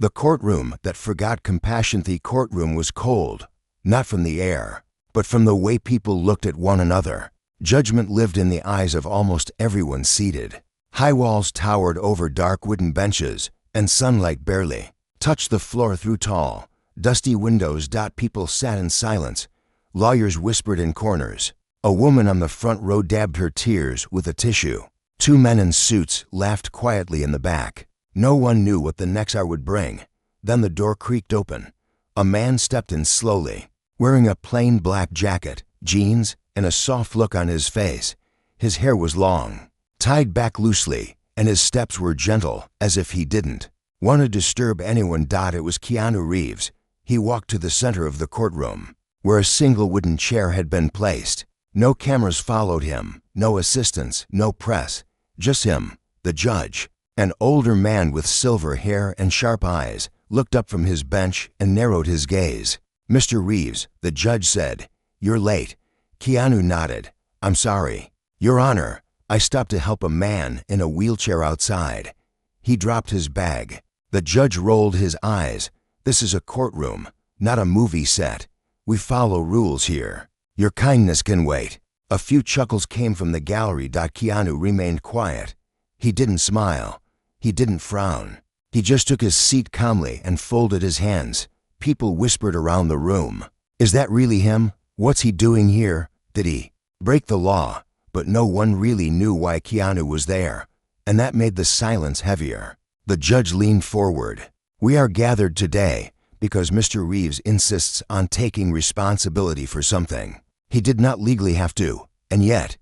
The courtroom that forgot compassion. The courtroom was cold, not from the air, but from the way people looked at one another. Judgment lived in the eyes of almost everyone seated. High walls towered over dark wooden benches, and sunlight barely touched the floor through tall, dusty windows. People sat in silence. Lawyers whispered in corners. A woman on the front row dabbed her tears with a tissue. Two men in suits laughed quietly in the back. No one knew what the next hour would bring. Then the door creaked open. A man stepped in slowly, wearing a plain black jacket, jeans, and a soft look on his face. His hair was long, tied back loosely, and his steps were gentle, as if he didn't want to disturb anyone. It was Keanu Reeves. He walked to the center of the courtroom, where a single wooden chair had been placed. No cameras followed him, no assistants, no press, just him, the judge. An older man with silver hair and sharp eyes looked up from his bench and narrowed his gaze. "Mr. Reeves," the judge said, "you're late." Keanu nodded. "I'm sorry." "Your Honor, I stopped to help a man in a wheelchair outside." He dropped his bag. The judge rolled his eyes. "This is a courtroom, not a movie set. We follow rules here. Your kindness can wait." A few chuckles came from the gallery. Keanu remained quiet. He didn't smile. He didn't frown. He just took his seat calmly and folded his hands. People whispered around the room. "Is that really him? What's he doing here? Did he break the law?" But no one really knew why Keanu was there, and that made the silence heavier. The judge leaned forward. "We are gathered today because Mr. Reeves insists on taking responsibility for something he did not legally have to, and yet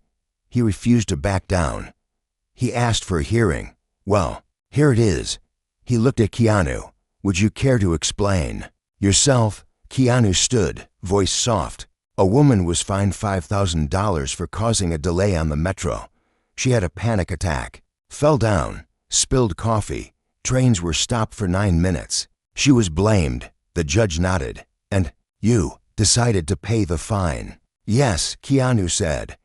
he refused to back down. He asked for a hearing. Well, here it is." He looked at Keanu. "Would you care to explain yourself?" Keanu stood, voice soft. "A woman was fined $5,000 for causing a delay on the metro. She had a panic attack, fell down, spilled coffee. Trains were stopped for 9 minutes. She was blamed." The judge nodded. "And you decided to pay the fine?" "Yes," Keanu said.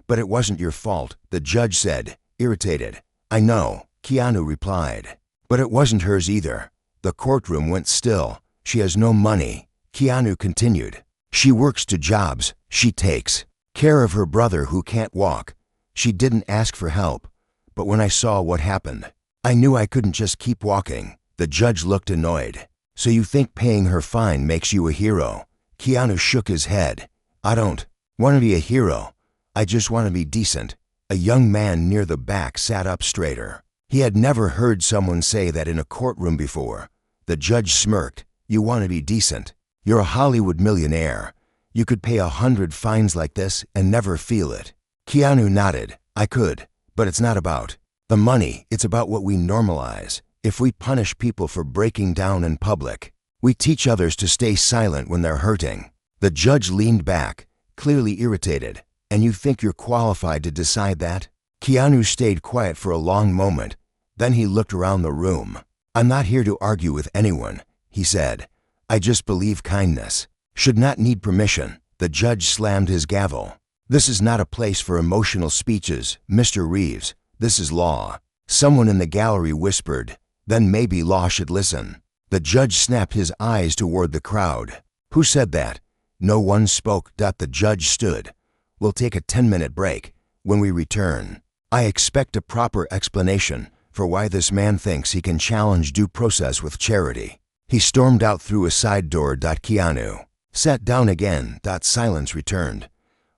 "But it wasn't your fault," the judge said, irritated. "I know," Keanu replied. "But it wasn't hers either." The courtroom went still. "She has no money," Keanu continued. "She works 2 jobs. She takes care of her brother who can't walk. She didn't ask for help. But when I saw what happened, I knew I couldn't just keep walking." The judge looked annoyed. "So you think paying her fine makes you a hero?" Keanu shook his head. "I don't want to be a hero. I just want to be decent." A young man near the back sat up straighter. He had never heard someone say that in a courtroom before. The judge smirked. "You want to be decent? You're a Hollywood millionaire. You could pay 100 fines like this and never feel it." Keanu nodded. "I could, but it's not about the money. It's about what we normalize. If we punish people for breaking down in public, we teach others to stay silent when they're hurting." The judge leaned back, clearly irritated. "And you think you're qualified to decide that?" Keanu stayed quiet for a long moment. Then he looked around the room. "I'm not here to argue with anyone," he said. "I just believe kindness should not need permission." The judge slammed his gavel. "This is not a place for emotional speeches, Mr. Reeves. This is law." Someone in the gallery whispered, "Then maybe law should listen." The judge snapped his eyes toward the crowd. "Who said that?" No one spoke. The judge stood. "We'll take a 10-minute break. When we return, I expect a proper explanation for why this man thinks he can challenge due process with charity." He stormed out through a side door. Keanu sat down again. Silence returned,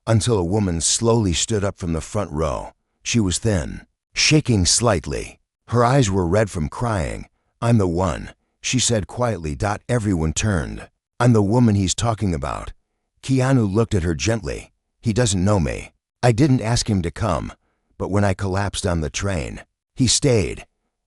until a woman slowly stood up from the front row. She was thin, shaking slightly. Her eyes were red from crying. "I'm the one," she said quietly. Everyone turned. "I'm the woman he's talking about." Keanu looked at her gently. "He doesn't know me. I didn't ask him to come, but when I collapsed on the train, he stayed.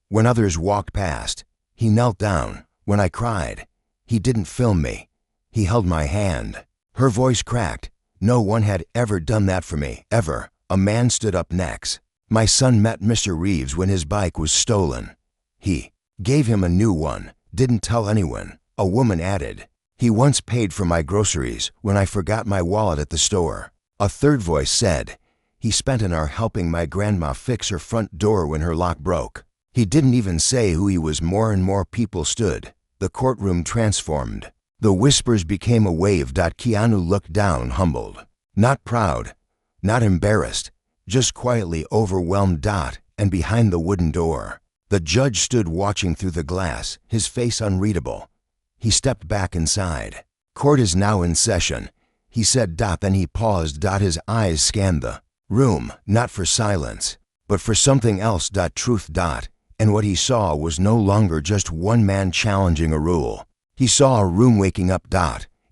When others walked past, he knelt down. When I cried, he didn't film me. He held my hand." Her voice cracked. "No one had ever done that for me, ever." A man stood up next. "My son met Mr. Reeves when his bike was stolen. He gave him a new one, didn't tell anyone." A woman added, "He once paid for my groceries when I forgot my wallet at the store." A third voice said, "He spent an hour helping my grandma fix her front door when her lock broke." He didn't even say who he was. More and more people stood. The courtroom transformed. The whispers became a wave. Keanu looked down, humbled. Not proud, not embarrassed, just quietly overwhelmed. And behind the wooden door, the judge stood watching through the glass, his face unreadable. He stepped back inside. Court is now in session, he said. Then he paused. His eyes scanned the room, not for silence, but for something else. Truth. And what he saw was no longer just one man challenging a rule. He saw a room waking up.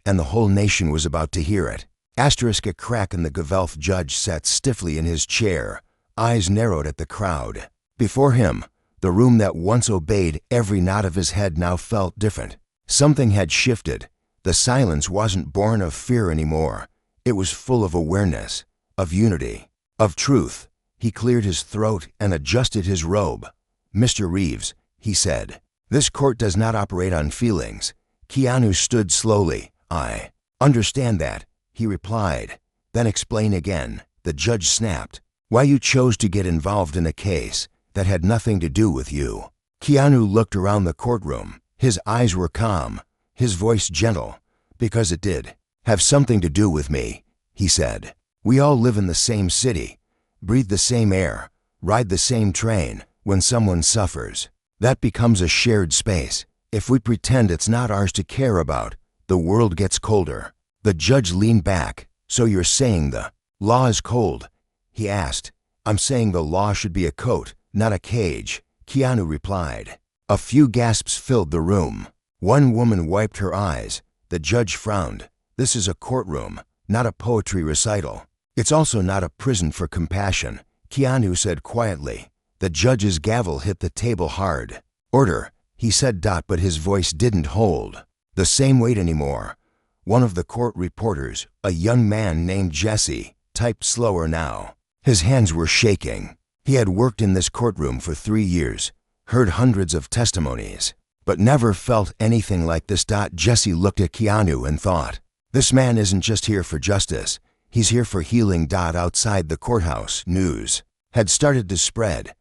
And the whole nation was about to hear it. A crack in the Gavelt judge sat stiffly in his chair, eyes narrowed at the crowd. Before him, the room that once obeyed every nod of his head now felt different. Something had shifted. The silence wasn't born of fear anymore. It was full of awareness, of unity, of truth. He cleared his throat and adjusted his robe. "Mr. Reeves," he said, "this court does not operate on feelings." Keanu stood slowly. "I understand that," he replied. "Then explain again." The judge snapped. "Why you chose to get involved in a case that had nothing to do with you." Keanu looked around the courtroom. His eyes were calm, his voice gentle. "Because it did have something to do with me," he said. "We all live in the same city, breathe the same air, ride the same train. When someone suffers, that becomes a shared space. If we pretend it's not ours to care about, the world gets colder." The judge leaned back. "So you're saying the law is cold?" he asked. "I'm saying the law should be a coat, not a cage," Keanu replied. A few gasps filled the room. One woman wiped her eyes. The judge frowned. "This is a courtroom, not a poetry recital. It's also not a prison for compassion," Keanu said quietly. The judge's gavel hit the table hard. "Order," he said. But his voice didn't hold the same weight anymore. One of the court reporters, a young man named Jesse, typed slower now. His hands were shaking. He had worked in this courtroom for 3 years, heard hundreds of testimonies, but never felt anything like this. Jesse looked at Keanu and thought, "This man isn't just here for justice, he's here for healing." Outside the courthouse, news had started to spread.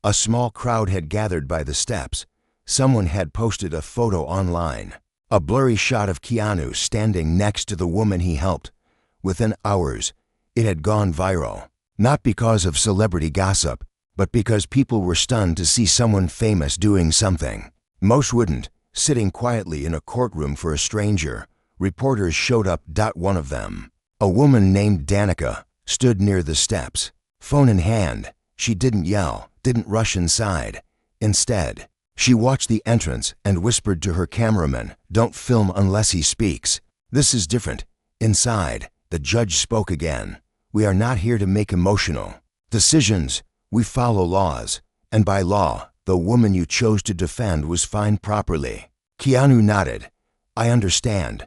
A small crowd had gathered by the steps. Someone had posted a photo online, a blurry shot of Keanu standing next to the woman he helped. Within hours, it had gone viral. Not because of celebrity gossip, but because people were stunned to see someone famous doing something most wouldn't, sitting quietly in a courtroom for a stranger. Reporters showed up. One of them, a woman named Danica, stood near the steps, phone in hand. She didn't yell, didn't rush inside. Instead, she watched the entrance and whispered to her cameraman, "Don't film unless he speaks." "This is different." Inside, the judge spoke again. "We are not here to make emotional decisions. We follow laws. And by law, the woman you chose to defend was fined properly." Keanu nodded. "I understand.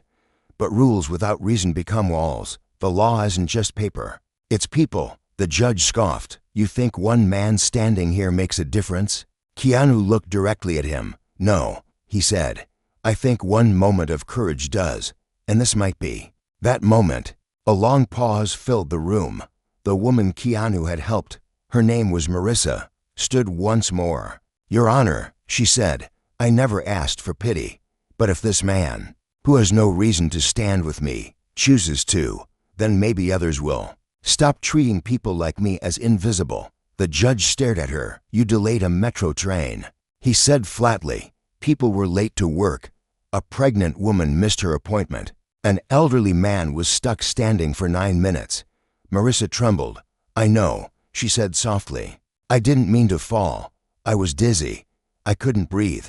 But rules without reason become walls. The law isn't just paper. It's people." The judge scoffed. "You think one man standing here makes a difference?" Keanu looked directly at him. "No," he said. "I think one moment of courage does. And this might be that moment." A long pause filled the room. The woman Keanu had helped, her name was Marissa, stood once more. "Your Honor," she said, "I never asked for pity. But if this man, who has no reason to stand with me, chooses to, then maybe others will. Stop treating people like me as invisible." The judge stared at her. "You delayed a metro train," he said flatly. "People were late to work. A pregnant woman missed her appointment. An elderly man was stuck standing for 9 minutes. Marissa trembled. "I know," she said softly. "I didn't mean to fall. I was dizzy. I couldn't breathe.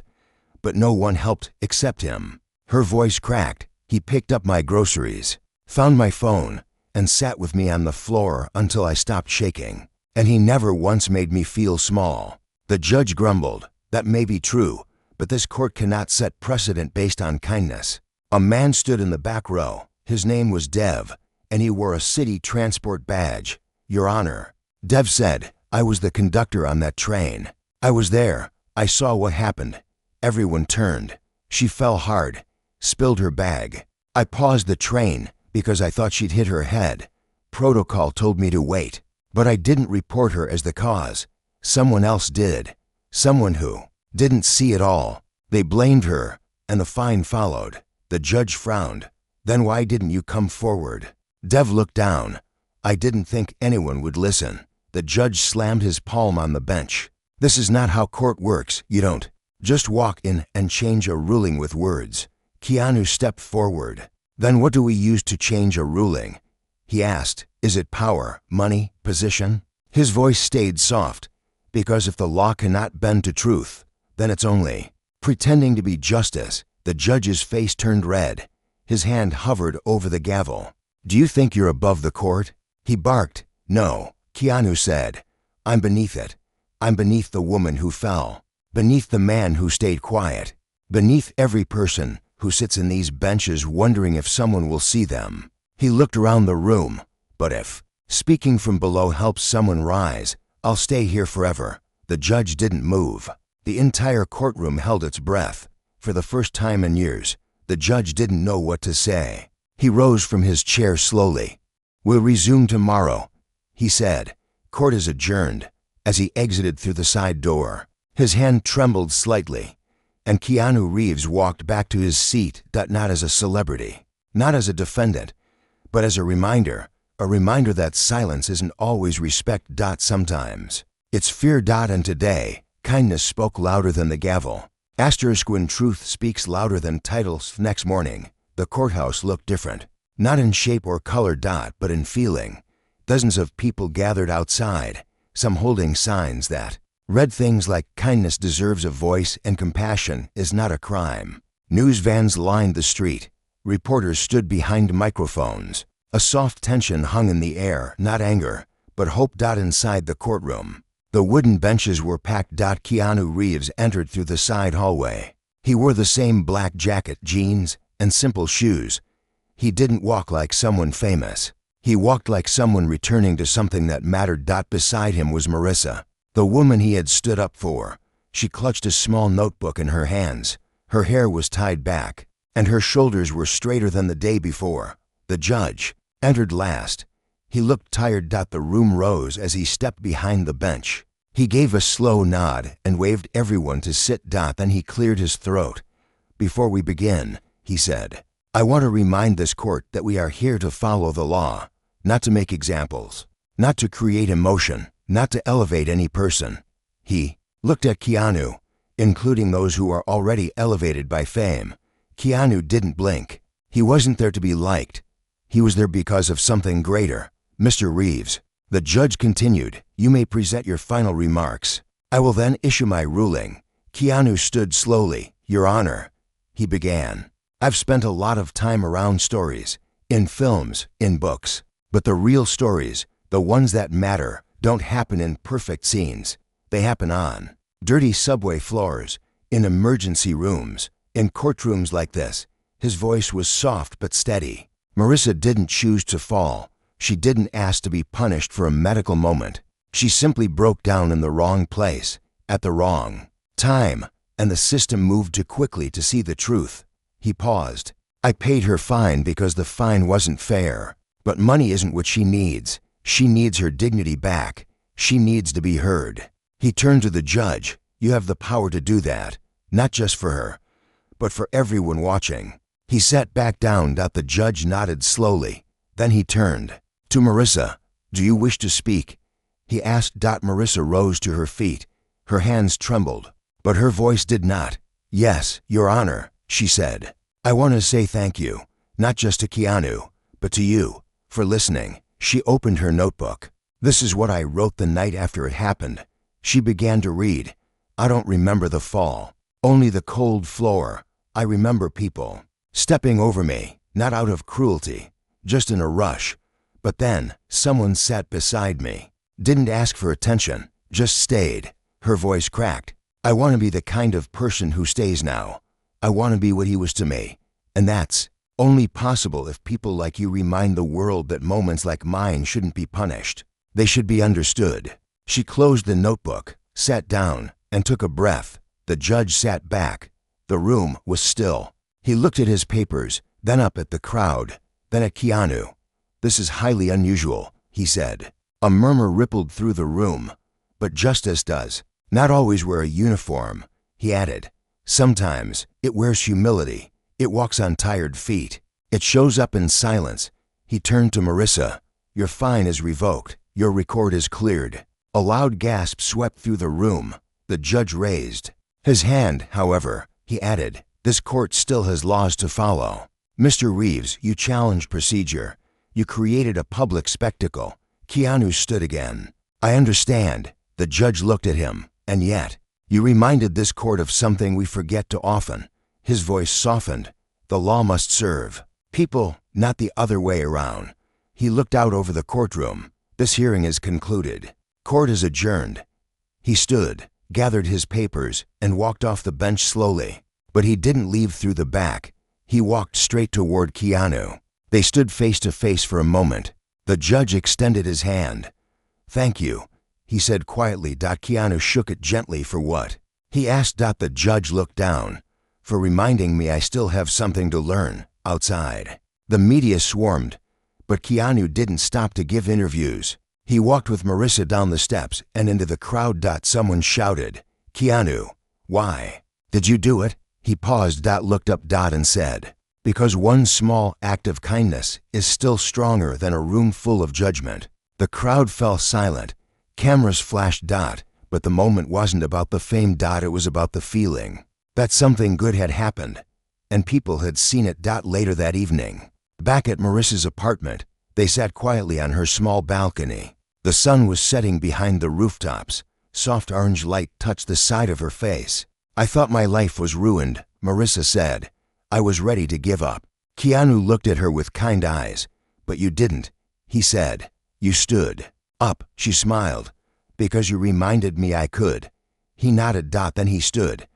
But no one helped except him." Her voice cracked. "He picked up my groceries, found my phone, and sat with me on the floor until I stopped shaking. And he never once made me feel small." The judge grumbled. "That may be true, but this court cannot set precedent based on kindness." A man stood in the back row. His name was Dev, and he wore a city transport badge. "Your Honor," Dev said, "I was the conductor on that train. I was there. I saw what happened. Everyone turned. She fell hard, spilled her bag. I paused the train because I thought she'd hit her head. Protocol told me to wait. But I didn't report her as the cause. Someone else did. Someone who didn't see it all. They blamed her, and the fine followed. The judge frowned. Then why didn't you come forward? Dev looked down. I didn't think anyone would listen. The judge slammed his palm on the bench. This is not how court works. You don't just walk in and change a ruling with words. Keanu stepped forward. Then what do we use to change a ruling? He asked. Is it power, money, position? His voice stayed soft. Because if the law cannot bend to truth, then it's only pretending to be justice. The judge's face turned red. His hand hovered over the gavel. Do you think you're above the court? He barked. No, Keanu said. I'm beneath it. I'm beneath the woman who fell. Beneath the man who stayed quiet. Beneath every person who sits in these benches wondering if someone will see them. He looked around the room. But if speaking from below helps someone rise, I'll stay here forever. The judge didn't move. The entire courtroom held its breath. For the first time in years, the judge didn't know what to say. He rose from his chair slowly. We'll resume tomorrow, he said. Court is adjourned. As he exited through the side door, his hand trembled slightly, and Keanu Reeves walked back to his seat, not as a celebrity, not as a defendant, but as a reminder that silence isn't always respect. Sometimes it's fear. And today, kindness spoke louder than the gavel. When truth speaks louder than titles. Next morning, the courthouse looked different. Not in shape or color. But in feeling. Dozens of people gathered outside, some holding signs that read things like kindness deserves a voice and compassion is not a crime. News vans lined the street. Reporters stood behind microphones. A soft tension hung in the air, not anger, but hope. Inside the courtroom, the wooden benches were packed. Keanu Reeves entered through the side hallway. He wore the same black jacket, jeans, and simple shoes. He didn't walk like someone famous. He walked like someone returning to something that mattered. Beside him was Marissa, the woman he had stood up for. She clutched a small notebook in her hands. Her hair was tied back, and her shoulders were straighter than the day before. The judge entered last. He looked tired. The room rose as he stepped behind the bench. He gave a slow nod and waved everyone to sit. Then he cleared his throat. Before we begin, he said, I want to remind this court that we are here to follow the law, not to make examples, not to create emotion, not to elevate any person. He looked at Keanu, including those who are already elevated by fame. Keanu didn't blink. He wasn't there to be liked. He was there because of something greater. Mr. Reeves, the judge continued, you may present your final remarks. I will then issue my ruling. Keanu stood slowly. Your Honor, he began. I've spent a lot of time around stories, in films, in books, but the real stories, the ones that matter, don't happen in perfect scenes. They happen on dirty subway floors, in emergency rooms, in courtrooms like this. His voice was soft but steady. Marissa didn't choose to fall. She didn't ask to be punished for a medical moment. She simply broke down in the wrong place, at the wrong time, and the system moved too quickly to see the truth. He paused. I paid her fine because the fine wasn't fair. But money isn't what she needs. She needs her dignity back. She needs to be heard. He turned to the judge. You have the power to do that, not just for her, but for everyone watching. He sat back down. The judge nodded slowly. Then he turned to Marissa. Do you wish to speak? He asked. Marissa rose to her feet. Her hands trembled, but her voice did not. Yes, Your Honor, she said. I want to say thank you, not just to Keanu, but to you, for listening. She opened her notebook. This is what I wrote the night after it happened. She began to read. I don't remember the fall, only the cold floor. I remember people stepping over me, not out of cruelty, just in a rush. But then, someone sat beside me. Didn't ask for attention, just stayed. Her voice cracked. I want to be the kind of person who stays now. I want to be what he was to me. And that's only possible if people like you remind the world that moments like mine shouldn't be punished. They should be understood. She closed the notebook, sat down, and took a breath. The judge sat back. The room was still. He looked at his papers, then up at the crowd, then at Keanu. This is highly unusual, he said. A murmur rippled through the room. But justice does not always wear a uniform, he added. Sometimes it wears humility. It walks on tired feet. It shows up in silence. He turned to Marissa. Your fine is revoked. Your record is cleared. A loud gasp swept through the room. The judge raised his hand, however. He added, this court still has laws to follow. Mr. Reeves, you challenged procedure. You created a public spectacle. Keanu stood again. I understand. The judge looked at him. And yet, you reminded this court of something we forget too often. His voice softened. The law must serve people, not the other way around. He looked out over the courtroom. This hearing is concluded. Court is adjourned. He stood, gathered his papers, and walked off the bench slowly. But he didn't leave through the back. He walked straight toward Keanu. They stood face to face for a moment. The judge extended his hand. Thank you, he said quietly. Keanu shook it gently. For what? He asked. The judge looked down. For reminding me I still have something to learn. Outside, the media swarmed, but Keanu didn't stop to give interviews. He walked with Marissa down the steps and into the crowd. Someone shouted, Keanu, why did you do it? He paused. Looked up. And said, because one small act of kindness is still stronger than a room full of judgment. The crowd fell silent. Cameras flashed. But the moment wasn't about the fame. It was about the feeling that something good had happened, and people had seen it. Later that evening, back at Marissa's apartment, they sat quietly on her small balcony. The sun was setting behind the rooftops. Soft orange light touched the side of her face. I thought my life was ruined, Marissa said. I was ready to give up. Keanu looked at her with kind eyes. But you didn't, he said. You stood up, she smiled. Because you reminded me I could. He nodded. Then he stood.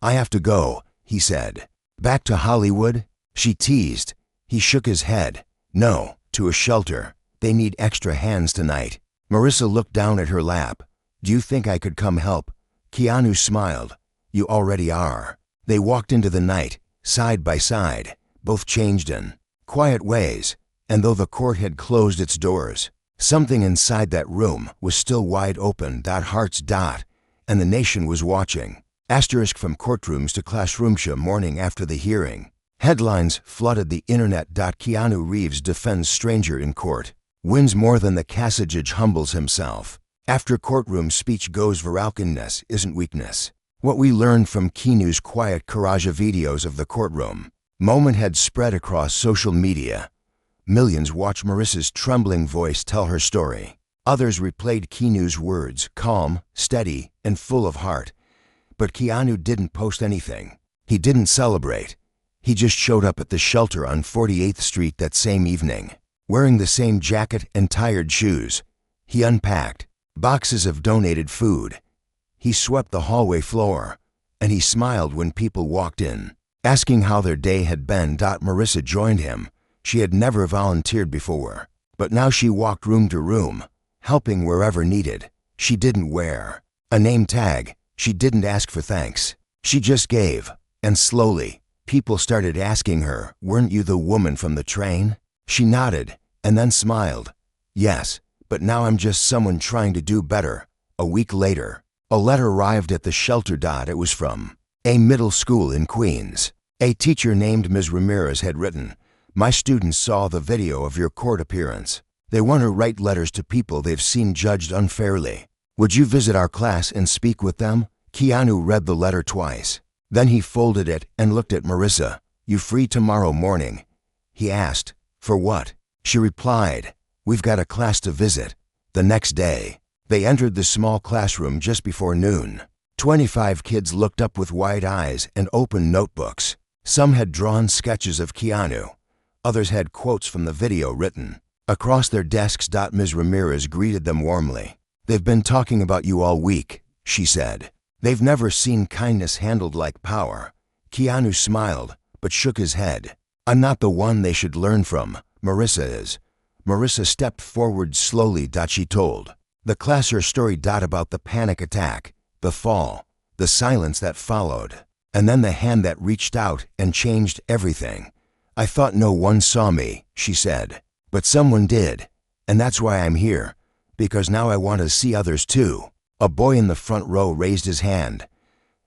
I have to go, he said. Back to Hollywood? She teased. He shook his head. No, to a shelter. They need extra hands tonight. Marissa looked down at her lap. Do you think I could come help? Keanu smiled. You already are. They walked into the night, side by side, both changed in quiet ways. And though the court had closed its doors, something inside that room was still wide open. Hearts. And the nation was watching. Asterisk from courtrooms to classrooms. Morning after the hearing, headlines flooded the internet. Keanu Reeves defends stranger in court. Wins more than the Kasich, humbles himself. After courtroom speech goes viral. Kindness isn't weakness. What we learned from Keanu's quiet courage. Videos of the courtroom moment had spread across social media. Millions watched Marissa's trembling voice tell her story. Others replayed Keanu's words, calm, steady, and full of heart. But Keanu didn't post anything. He didn't celebrate. He just showed up at the shelter on 48th Street that same evening, wearing the same jacket and tired shoes. He unpacked boxes of donated food. He swept the hallway floor, and he smiled when people walked in, asking how their day had been. Marissa joined him. She had never volunteered before, but now she walked room to room, helping wherever needed. She didn't wear a name tag. She didn't ask for thanks. She just gave. And slowly, people started asking her, weren't you the woman from the train? She nodded, and then smiled. Yes, but now I'm just someone trying to do better. A week later, a letter arrived at the shelter. It was from a middle school in Queens. A teacher named Ms. Ramirez had written, my students saw the video of your court appearance. They want to write letters to people they've seen judged unfairly. Would you visit our class and speak with them? Keanu read the letter twice. Then he folded it and looked at Marissa. You free tomorrow morning? He asked. For what? She replied, we've got a class to visit. The next day, they entered the small classroom just before noon. 25 kids looked up with wide eyes and open notebooks. Some had drawn sketches of Keanu. Others had quotes from the video written across their desks. Ms. Ramirez greeted them warmly. They've been talking about you all week, she said. They've never seen kindness handled like power. Keanu smiled, but shook his head. I'm not the one they should learn from. Marissa is. Marissa stepped forward slowly. She told the class her story. About the panic attack, the fall, the silence that followed, and then the hand that reached out and changed everything. I thought no one saw me, she said, but someone did, and that's why I'm here, because now I want to see others too. A boy in the front row raised his hand.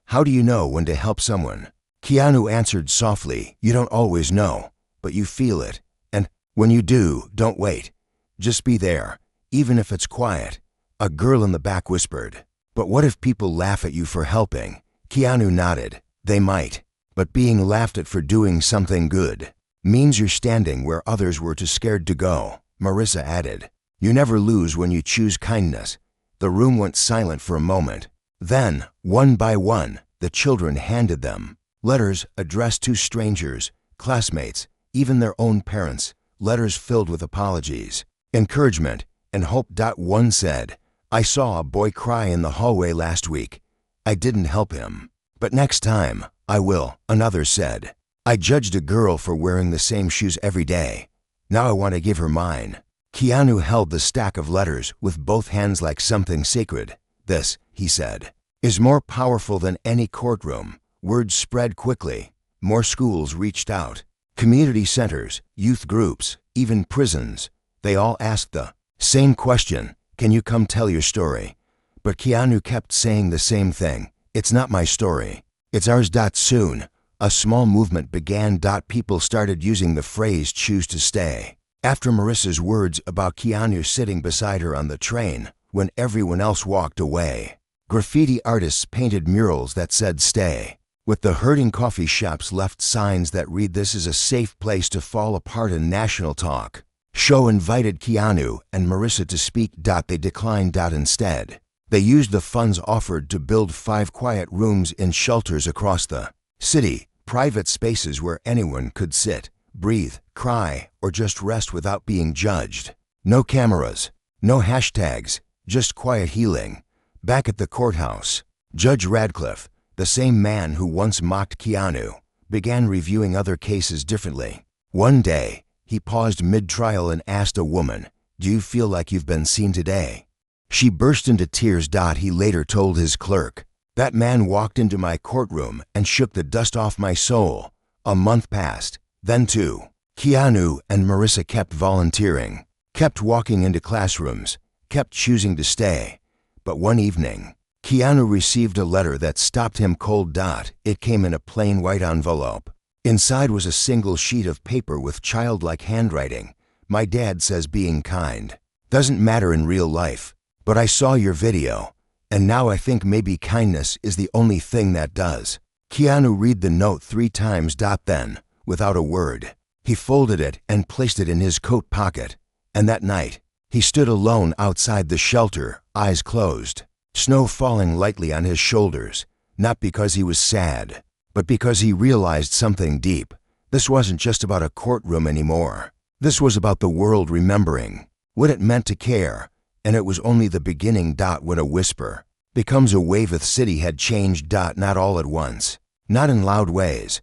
How do you know when to help someone? Keanu answered softly, you don't always know, but you feel it. And when you do, don't wait. Just be there, even if it's quiet. A girl in the back whispered, but what if people laugh at you for helping? Keanu nodded. They might, but being laughed at for doing something good means you're standing where others were too scared to go. Marissa added, you never lose when you choose kindness. The room went silent for a moment. Then, one by one, the children handed them letters addressed to strangers, classmates, even their own parents, letters filled with apologies, encouragement, and hope. One said, I saw a boy cry in the hallway last week. I didn't help him, but next time, I will. Another said, I judged a girl for wearing the same shoes every day. Now I want to give her mine. Keanu held the stack of letters with both hands like something sacred. This, he said, is more powerful than any courtroom. Words spread quickly. More schools reached out. Community centers, youth groups, even prisons. They all asked the same question, can you come tell your story? But Keanu kept saying the same thing, it's not my story, it's ours. Soon, a small movement began. People started using the phrase choose to stay. After Marissa's words about Keanu sitting beside her on the train when everyone else walked away, graffiti artists painted murals that said stay. With the hurting coffee shops left signs that read this is a safe place to fall apart in national talk. Show invited Keanu and Marissa to speak. They declined. Instead, they used the funds offered to build 5 quiet rooms in shelters across the city, private spaces where anyone could sit, breathe, cry, or just rest without being judged. No cameras, no hashtags, just quiet healing. Back at the courthouse, Judge Radcliffe, the same man who once mocked Keanu, began reviewing other cases differently. One day, he paused mid-trial and asked a woman, do you feel like you've been seen today? She burst into tears. He later told his clerk, that man walked into my courtroom and shook the dust off my soul. A month passed. Then too, Keanu and Marissa kept volunteering, kept walking into classrooms, kept choosing to stay. But one evening, Keanu received a letter that stopped him cold. It came in a plain white envelope. Inside was a single sheet of paper with childlike handwriting. My dad says being kind doesn't matter in real life, but I saw your video, and now I think maybe kindness is the only thing that does. Keanu read the note 3 times. Then, without a word, he folded it and placed it in his coat pocket. And that night, he stood alone outside the shelter, eyes closed, snow falling lightly on his shoulders, not because he was sad, but because he realized something deep. This wasn't just about a courtroom anymore. This was about the world remembering what it meant to care, and it was only the beginning. When a whisper becomes a wave. The city had changed. Not all at once, not in loud ways,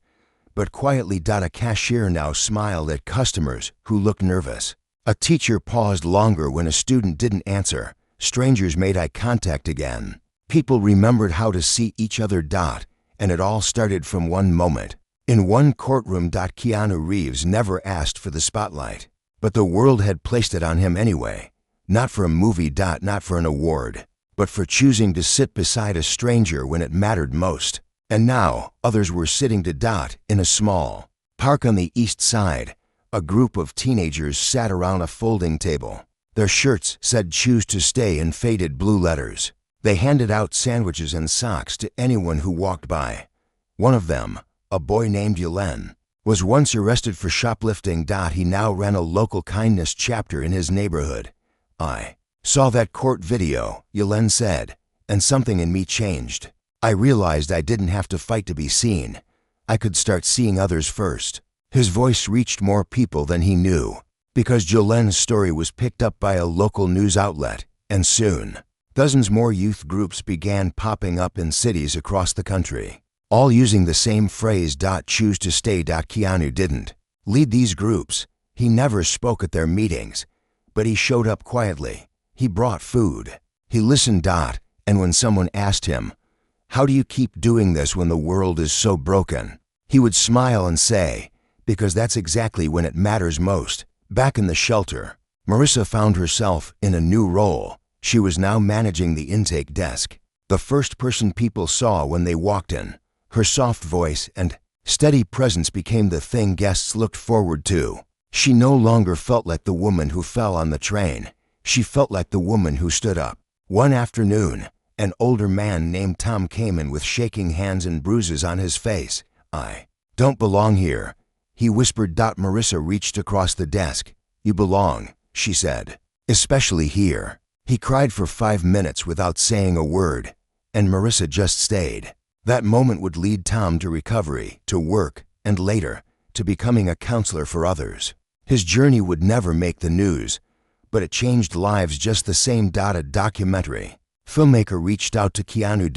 but quietly. A cashier now smiled at customers who looked nervous. A teacher paused longer when a student didn't answer. Strangers made eye contact again. People remembered how to see each other. And it all started from one moment. In one courtroom. Keanu Reeves never asked for the spotlight, but the world had placed it on him anyway. Not for a movie. Not for an award, but for choosing to sit beside a stranger when it mattered most. And now, others were sitting in a small park on the east side. A group of teenagers sat around a folding table. Their shirts said choose to stay in faded blue letters. They handed out sandwiches and socks to anyone who walked by. One of them, a boy named Yelen, was once arrested for shoplifting. He now ran a local kindness chapter in his neighborhood. I saw that court video, Yelen said, and something in me changed. I realized I didn't have to fight to be seen. I could start seeing others first. His voice reached more people than he knew, because Yolen's story was picked up by a local news outlet, and soon, dozens more youth groups began popping up in cities across the country, all using the same phrase. Choose to stay. Keanu didn't lead these groups. He never spoke at their meetings, but he showed up quietly. He brought food. He listened. And when someone asked him, how do you keep doing this when the world is so broken? He would smile and say, because that's exactly when it matters most. Back in the shelter, Marissa found herself in a new role. She was now managing the intake desk. The first person people saw when they walked in. Her soft voice and steady presence became the thing guests looked forward to. She no longer felt like the woman who fell on the train. She felt like the woman who stood up. One afternoon, an older man named Tom came in with shaking hands and bruises on his face. "I don't belong here," he whispered. Marissa reached across the desk. "You belong," she said. "Especially here." He cried for 5 minutes without saying a word, and Marissa just stayed. That moment would lead Tom to recovery, to work, and later, to becoming a counselor for others. His journey would never make the news, but it changed lives just the same. A documentary. Filmmaker reached out to Keanu.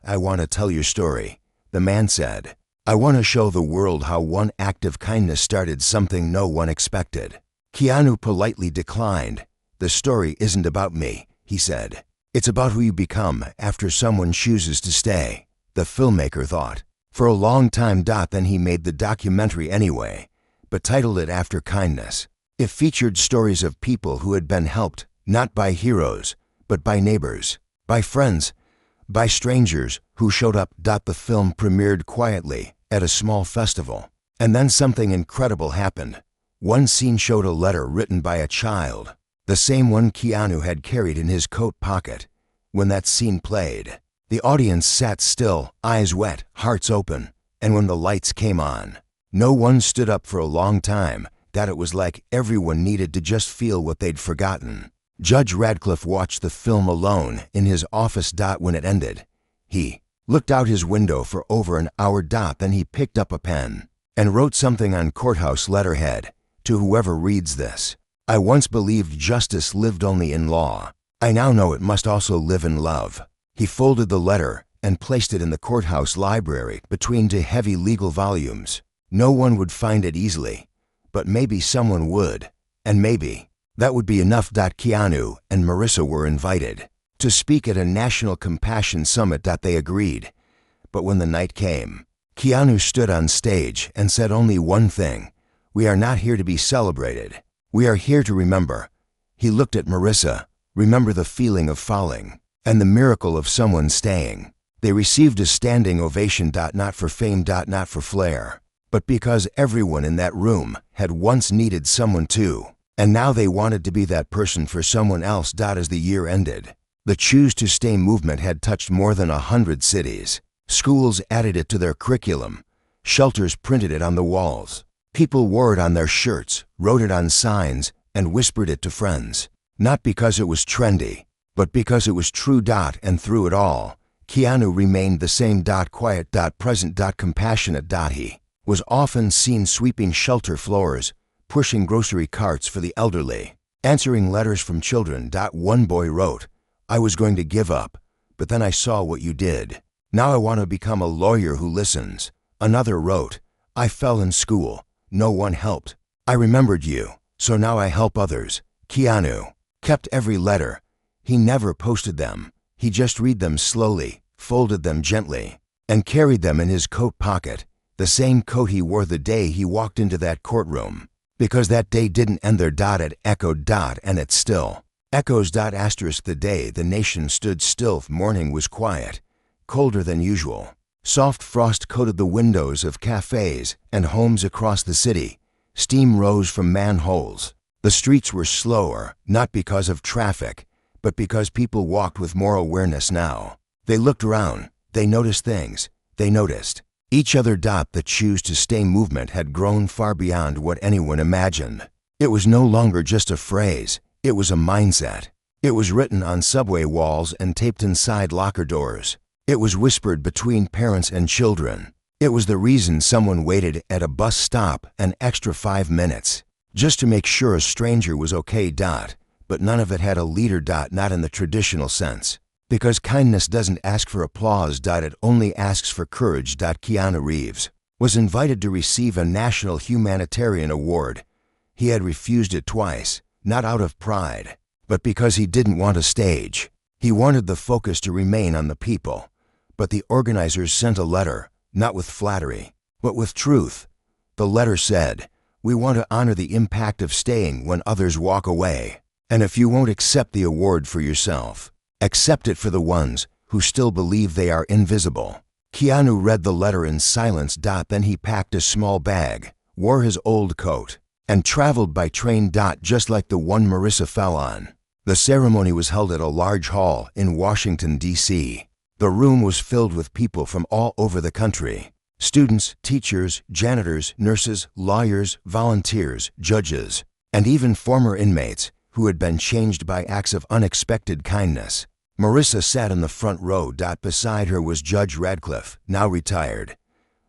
"I want to tell your story," the man said. "I want to show the world how one act of kindness started something no one expected." Keanu politely declined. "The story isn't about me," he said. "It's about who you become after someone chooses to stay," the filmmaker thought. For a long time. Then he made the documentary anyway, but titled it after kindness. It featured stories of people who had been helped, not by heroes, but by neighbors, by friends, by strangers who showed up. The film premiered quietly at a small festival. And then something incredible happened. One scene showed a letter written by a child, the same one Keanu had carried in his coat pocket. When that scene played, the audience sat still, eyes wet, hearts open. And when the lights came on, no one stood up for a long time. It was like everyone needed to just feel what they'd forgotten. Judge Radcliffe watched the film alone in his office. When it ended, he looked out his window for over an hour. Then he picked up a pen and wrote something on courthouse letterhead. "To whoever reads this, I once believed justice lived only in law. I now know it must also live in love." He folded the letter and placed it in the courthouse library between 2 heavy legal volumes. No one would find it easily, but maybe someone would, and maybe that would be enough. Keanu and Marissa were invited to speak at a national compassion summit. They agreed, but when the night came, Keanu stood on stage and said only one thing: "We are not here to be celebrated. We are here to remember." He looked at Marissa. "Remember the feeling of falling and the miracle of someone staying." They received a standing ovation. Not for fame, not for flair, but because everyone in that room had once needed someone too, and now they wanted to be that person for someone else. As the year ended, the Choose to Stay movement had touched more than 100 cities. Schools added it to their curriculum. Shelters printed it on the walls. People wore it on their shirts, wrote it on signs, and whispered it to friends. Not because it was trendy, but because it was true. And through it all, Keanu remained the same. Quiet. Present. Compassionate. He was often seen sweeping shelter floors, pushing grocery carts for the elderly, answering letters from children. One boy wrote, "I was going to give up, but then I saw what you did. Now I want to become a lawyer who listens." Another wrote, "I fell in school. No one helped. I remembered you, so now I help others." Keanu kept every letter. He never posted them. He just read them slowly, folded them gently, and carried them in his coat pocket, the same coat he wore the day he walked into that courtroom. Because that day didn't end there. It echoed. And it still echoes. The day the nation stood still, morning was quiet, colder than usual. Soft frost coated the windows of cafes and homes across the city. Steam rose from manholes. The streets were slower, not because of traffic, but because people walked with more awareness now. They looked around. They noticed things. They noticed each other. The Choose to Stay movement had grown far beyond what anyone imagined. It was no longer just a phrase. It was a mindset. It was written on subway walls and taped inside locker doors. It was whispered between parents and children. It was the reason someone waited at a bus stop an extra 5 minutes, just to make sure a stranger was okay. But none of it had a leader. Not in the traditional sense. Because kindness doesn't ask for applause. It only asks for courage. Keanu Reeves was invited to receive a National Humanitarian Award. He had refused it twice, not out of pride, but because he didn't want a stage. He wanted the focus to remain on the people. But the organizers sent a letter, not with flattery, but with truth. The letter said, "We want to honor the impact of staying when others walk away. And if you won't accept the award for yourself, accept it for the ones who still believe they are invisible. Keanu read the letter in silence. Then he packed a small bag, wore his old coat, and traveled by train. Just like the one Marissa fell on. The ceremony was held at a large hall in Washington, D.C. The room was filled with people from all over the country. Students, teachers, janitors, nurses, lawyers, volunteers, judges, and even former inmates who had been changed by acts of unexpected kindness. Marissa sat in the front row. Beside her was Judge Radcliffe, now retired.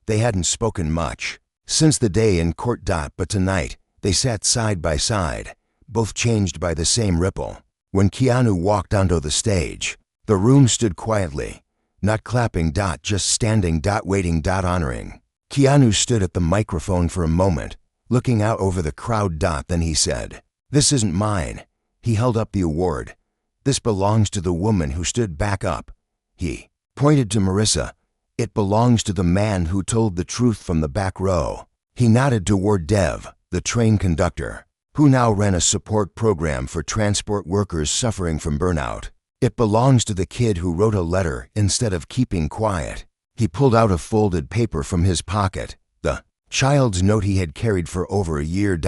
They hadn't spoken much since the day in court. But tonight, they sat side by side, both changed by the same ripple. When Keanu walked onto the stage, the room stood quietly, not clapping. Just standing. Waiting. Honoring. Keanu stood at the microphone for a moment, looking out over the crowd. Then he said, "This isn't mine." He held up the award. "This belongs to the woman who stood back up." He pointed to Marissa. "It belongs to the man who told the truth from the back row." He nodded toward Dev, the train conductor, who now ran a support program for transport workers suffering from burnout. "It belongs to the kid who wrote a letter instead of keeping quiet." He pulled out a folded paper from his pocket, the child's note he had carried for over a year.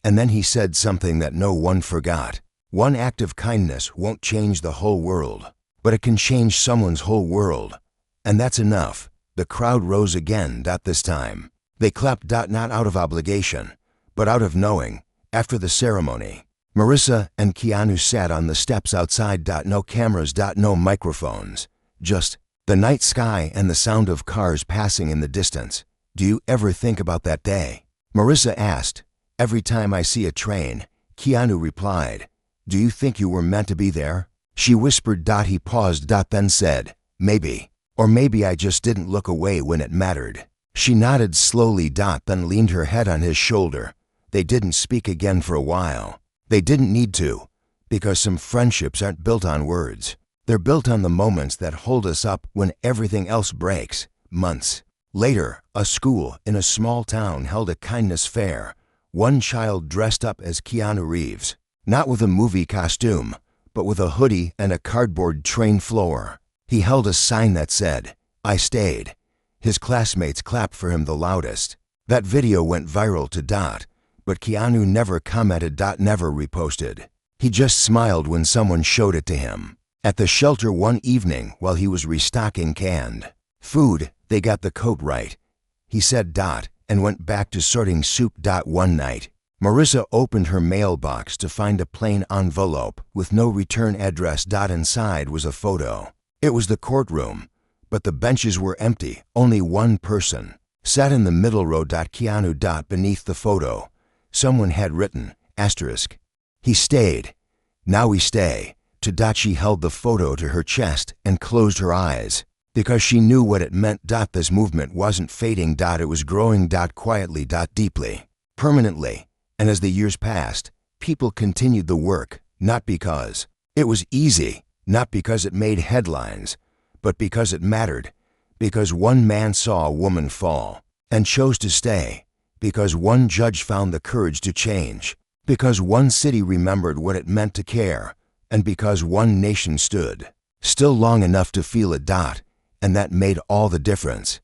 And then he said something that no one forgot. "One act of kindness won't change the whole world, but it can change someone's whole world. And that's enough." The crowd rose again. This time, they clapped. Not out of obligation, but out of knowing. After the ceremony, Marissa and Keanu sat on the steps outside. No cameras. No microphones. Just the night sky and the sound of cars passing in the distance. "Do you ever think about that day?" Marissa asked. "Every time I see a train," Keanu replied. "Do you think you were meant to be there?" She whispered. He paused. Then said, "Maybe. Or maybe I just didn't look away when it mattered." She nodded slowly. Then leaned her head on his shoulder. They didn't speak again for a while. They didn't need to, because some friendships aren't built on words. They're built on the moments that hold us up when everything else breaks. Months later, a school in a small town held a kindness fair. One child dressed up as Keanu Reeves, not with a movie costume, but with a hoodie and a cardboard train floor. He held a sign that said, "I stayed." His classmates clapped for him the loudest. That video went viral to but Keanu never commented. Never reposted. He just smiled when someone showed it to him. At the shelter one evening while he was restocking canned food, they got the code right. He said and went back to sorting soup. One night, Marissa opened her mailbox to find a plain envelope with no return address. Inside was a photo. It was the courtroom, but the benches were empty. Only one person sat in the middle row. Keanu. Beneath the photo, someone had written, asterisk, "He stayed. Now we stay." She held the photo to her chest and closed her eyes, because she knew what it meant. This movement wasn't fading. It was growing. Quietly. Deeply. Permanently. And as the years passed, people continued the work, not because it was easy, not because it made headlines, but because it mattered. Because one man saw a woman fall and chose to stay. Because one judge found the courage to change. Because one city remembered what it meant to care. And because one nation stood still long enough to feel it. And that made all the difference.